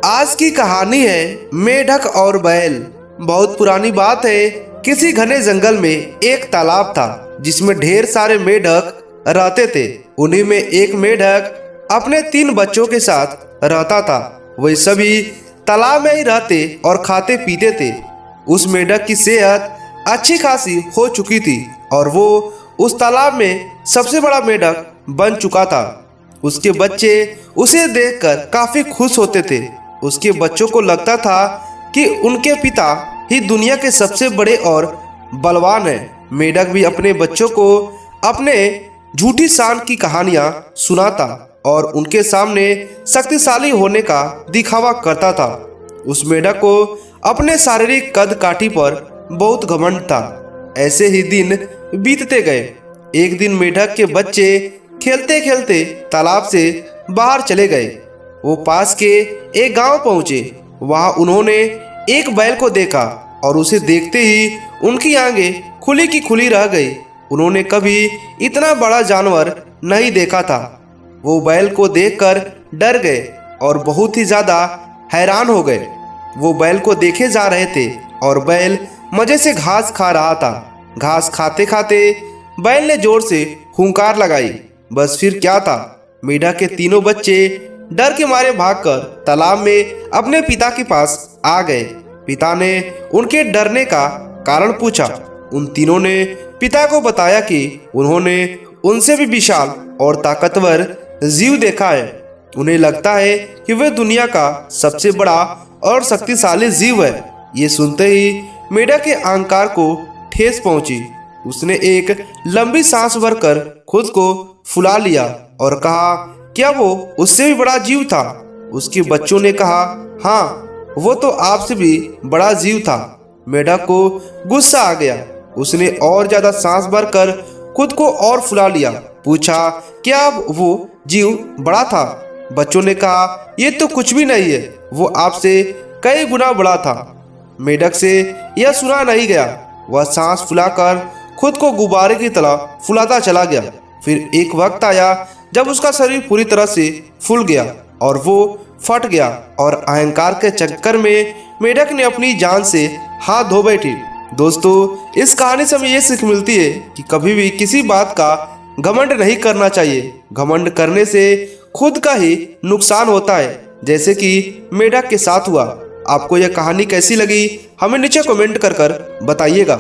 आज की कहानी है मेढक और बैल। बहुत पुरानी बात है। किसी घने जंगल में एक तालाब था जिसमें ढेर सारे मेढक रहते थे। उन्हीं में एक मेढक अपने 3 बच्चों के साथ रहता था। वे सभी तालाब में ही रहते और खाते पीते थे। उस मेढक की सेहत अच्छी खासी हो चुकी थी और वो उस तालाब में सबसे बड़ा मेढक बन चुका था। उसके बच्चे उसे देखकर काफी खुश होते थे। उसके बच्चों को लगता था कि उनके पिता ही दुनिया के सबसे बड़े और बलवान हैं। मेढक भी अपने बच्चों को अपने झूठी शान की कहानियां सुनाता और उनके सामने शक्तिशाली होने का दिखावा करता था। उस मेढक को अपने शारीरिक कद काठी पर बहुत घमंड था। ऐसे ही दिन बीतते गए। एक दिन मेढक के बच्चे खेलते खेलते तालाब से बाहर चले गए। वो पास के एक गांव पहुंचे। वहां उन्होंने एक बैल को देखा और उसे देखते ही उनकी आंखें खुली की खुली रह गई। उन्होंने कभी इतना बड़ा जानवर नहीं देखा था। वो बैल को देखकर डर गए और बहुत ही ज्यादा हैरान हो गए। वो बैल को देखे जा रहे थे और बैल मजे से घास खा रहा था। घास खाते खाते बैल ने जोर से हुंकार लगाई। बस फिर क्या था, मेढक के तीनों बच्चे डर के मारे भागकर तालाब में अपने पिता के पास आ गए। पिता ने उनके डरने का कारण पूछा। उन तीनों ने पिता को बताया कि उन्होंने उनसे भी विशाल और ताकतवर जीव देखा है। उन्हें लगता है कि वे दुनिया का सबसे बड़ा और शक्तिशाली जीव है। ये सुनते ही मेढक के अहंकार को ठेस पहुंची। उसने एक लंबी सांस भरकर खुद को फुला लिया और कहा, क्या वो उससे भी बड़ा जीव था? उसके बच्चों ने कहा, हाँ, वो तो आपसे भी बड़ा जीव था। मेढक को गुस्सा आ गया। उसने और ज्यादा सांस भरकर खुद को और फुला लिया। पूछा, क्या वो जीव बड़ा था? बच्चों ने कहा, ये तो कुछ भी नहीं है, वो आपसे कई गुना बड़ा था। मेढक से यह सुना नहीं गया। वह सांस फुलाकर खुद को गुब्बारे की तरह फुलाता चला गया। फिर एक वक्त आया जब उसका शरीर पूरी तरह से फूल गया और वो फट गया और अहंकार के चक्कर में मेढक ने अपनी जान से हाथ धो बैठी। दोस्तों, इस कहानी से हमें ये सीख मिलती है कि कभी भी किसी बात का घमंड नहीं करना चाहिए। घमंड करने से खुद का ही नुकसान होता है, जैसे कि मेढक के साथ हुआ। आपको यह कहानी कैसी लगी हमें नीचे कमेंट कर बताइएगा।